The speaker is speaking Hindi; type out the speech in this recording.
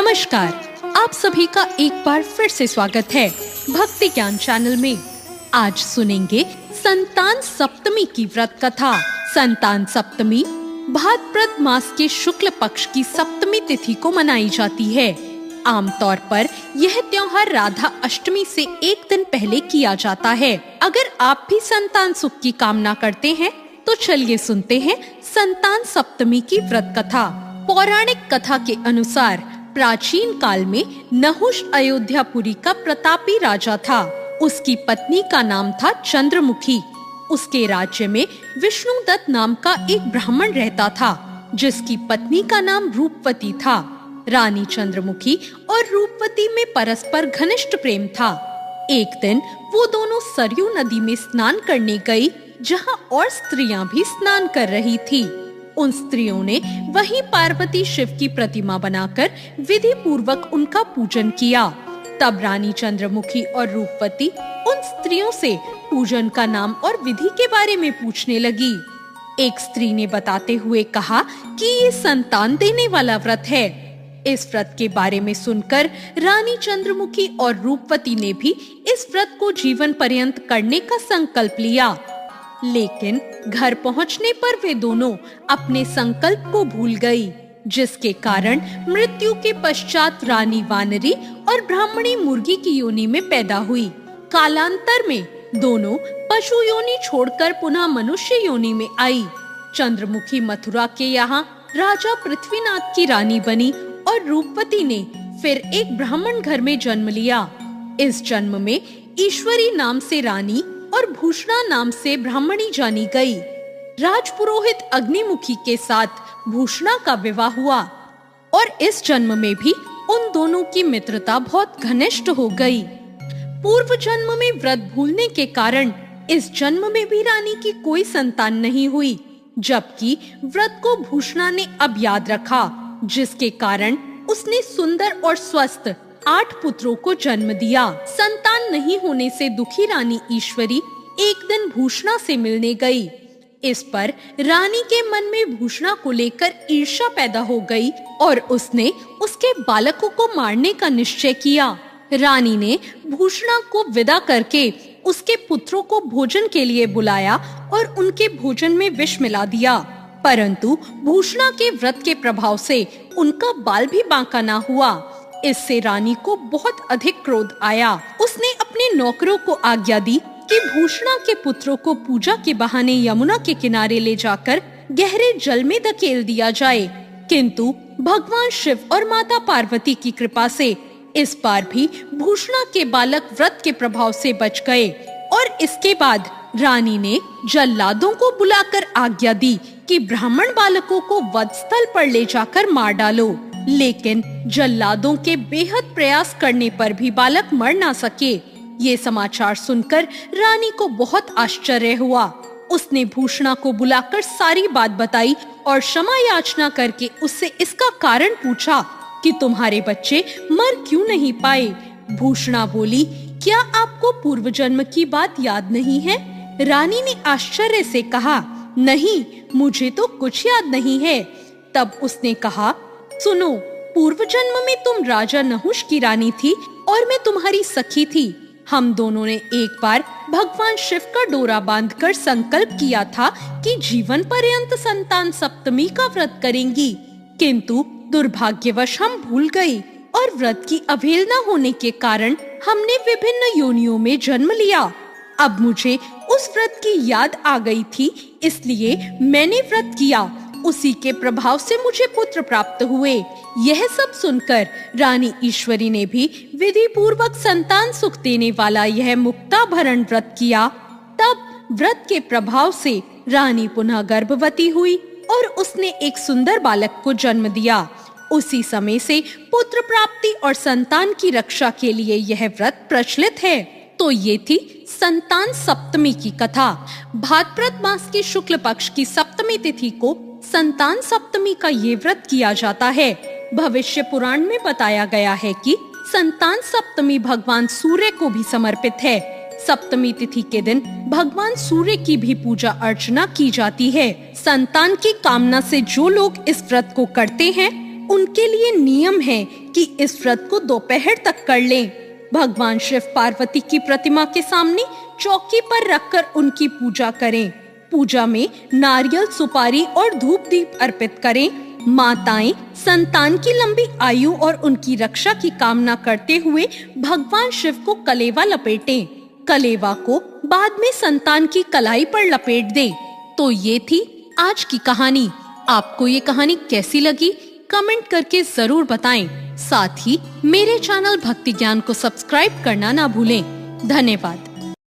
नमस्कार, आप सभी का एक बार फिर से स्वागत है भक्ति ज्ञान चैनल में। आज सुनेंगे संतान सप्तमी की व्रत कथा। संतान सप्तमी भाद्रपद मास के शुक्ल पक्ष की सप्तमी तिथि को मनाई जाती है। आमतौर पर यह त्योहार राधा अष्टमी से एक दिन पहले किया जाता है। अगर आप भी संतान सुख की कामना करते हैं तो चलिए सुनते हैं संतान सप्तमी की व्रत कथा। पौराणिक कथा के अनुसार प्राचीन काल में नहुष अयोध्यापुरी का प्रतापी राजा था। उसकी पत्नी का नाम था चंद्रमुखी। उसके राज्य में विष्णुदत्त नाम का एक ब्राह्मण रहता था, जिसकी पत्नी का नाम रूपवती था। रानी चंद्रमुखी और रूपवती में परस्पर घनिष्ठ प्रेम था। एक दिन वो दोनों सरयू नदी में स्नान करने गई, जहाँ और स्त्रियां भी स्नान कर रही थी। उन स्त्रियों ने वहीं पार्वती शिव की प्रतिमा बनाकर विधि पूर्वक उनका पूजन किया। तब रानी चंद्रमुखी और रूपवती उन स्त्रियों से पूजन का नाम और विधि के बारे में पूछने लगी। एक स्त्री ने बताते हुए कहा कि ये संतान देने वाला व्रत है। इस व्रत के बारे में सुनकर रानी चंद्रमुखी और रूपवती ने भी इस व्रत को जीवन पर्यंत करने का संकल्प लिया। लेकिन घर पहुंचने पर वे दोनों अपने संकल्प को भूल गई, जिसके कारण मृत्यु के पश्चात रानी वानरी और ब्राह्मणी मुर्गी की योनि में पैदा हुई। कालांतर में दोनों पशु योनि छोड़कर पुनः मनुष्य योनि में आई। चंद्रमुखी मथुरा के यहाँ राजा पृथ्वीनाथ की रानी बनी और रूपवती ने फिर एक ब्राह्मण घर में जन्म लिया। इस जन्म में ईश्वरी नाम से रानी और भूषणा नाम से ब्राह्मणी जानी गई। राजपुरोहित अग्निमुखी के साथ भूषणा का विवाह हुआ और इस जन्म में भी उन दोनों की मित्रता बहुत घनिष्ठ हो गई। पूर्व जन्म में व्रत भूलने के कारण इस जन्म में भी रानी की कोई संतान नहीं हुई, जबकि व्रत को भूषणा ने अब याद रखा, जिसके कारण उसने सुंदर और स्वस्थ 8 पुत्रों को जन्म दिया। संतान नहीं होने से दुखी रानी ईश्वरी एक दिन भूषणा से मिलने गई। इस पर रानी के मन में भूषणा को लेकर ईर्ष्या पैदा हो गई और उसने उसके बालकों को मारने का निश्चय किया। रानी ने भूषणा को विदा करके उसके पुत्रों को भोजन के लिए बुलाया और उनके भोजन में विष मिला दिया, परंतु भूषणा के व्रत के प्रभाव से उनका बाल भी बांका ना हुआ। इससे रानी को बहुत अधिक क्रोध आया। उसने अपने नौकरों को आज्ञा दी कि भूषणा के पुत्रों को पूजा के बहाने यमुना के किनारे ले जाकर गहरे जल में धकेल दिया जाए, किंतु भगवान शिव और माता पार्वती की कृपा से इस बार भी भूषणा के बालक व्रत के प्रभाव से बच गए। और इसके बाद रानी ने जल्लादों को बुलाकर आज्ञा दी कि ब्राह्मण बालकों को वध स्थल पर ले जाकर मार डालो। लेकिन जल्लादों के बेहद प्रयास करने पर भी बालक मर ना सके। ये समाचार सुनकर रानी को बहुत आश्चर्य हुआ। उसने भूषणा को बुलाकर सारी बात बताई और क्षमा याचना करके उससे इसका कारण पूछा कि तुम्हारे बच्चे मर क्यों नहीं पाए। भूषणा बोली, क्या आपको पूर्व जन्म की बात याद नहीं है? रानी ने आश्चर्य से कहा, नहीं, मुझे तो कुछ याद नहीं है। तब उसने कहा, सुनो, पूर्व जन्म में तुम राजा नहुष की रानी थी और मैं तुम्हारी सखी थी। हम दोनों ने एक बार भगवान शिव का डोरा बांधकर संकल्प किया था कि जीवन पर्यंत संतान सप्तमी का व्रत करेंगी, किंतु दुर्भाग्यवश हम भूल गए और व्रत की अवहेलना होने के कारण हमने विभिन्न योनियों में जन्म लिया। अब मुझे उस व्रत की याद आ गई थी, इसलिए मैंने व्रत किया। उसी के प्रभाव से मुझे पुत्र प्राप्त हुए। यह सब सुनकर रानी ईश्वरी ने भी विधि पूर्वक संतान सुख देने वाला यह मुक्ताभरण व्रत किया। तब व्रत के प्रभाव से रानी पुनः गर्भवती हुई और उसने एक सुंदर बालक को जन्म दिया। उसी समय से पुत्र प्राप्ति और संतान की रक्षा के लिए यह व्रत प्रचलित है। तो ये थी संतान सप्तमी की कथा। भाद्रपद मास के शुक्ल पक्ष की सप्तमी तिथि को संतान सप्तमी का ये व्रत किया जाता है। भविष्य पुराण में बताया गया है कि संतान सप्तमी भगवान सूर्य को भी समर्पित है। सप्तमी तिथि के दिन भगवान सूर्य की भी पूजा अर्चना की जाती है। संतान की कामना से जो लोग इस व्रत को करते हैं उनके लिए नियम है कि इस व्रत को दोपहर तक कर लें। भगवान शिव पार्वती की प्रतिमा के सामने चौकी पर रखकर उनकी पूजा करें। पूजा में नारियल, सुपारी और धूप दीप अर्पित करें। माताएं संतान की लंबी आयु और उनकी रक्षा की कामना करते हुए भगवान शिव को कलेवा लपेटें। कलेवा को बाद में संतान की कलाई पर लपेट दें। तो ये थी आज की कहानी। आपको ये कहानी कैसी लगी कमेंट करके जरूर बताएं। साथ ही मेरे चैनल भक्ति ज्ञान को सब्सक्राइब करना ना भूलें। धन्यवाद।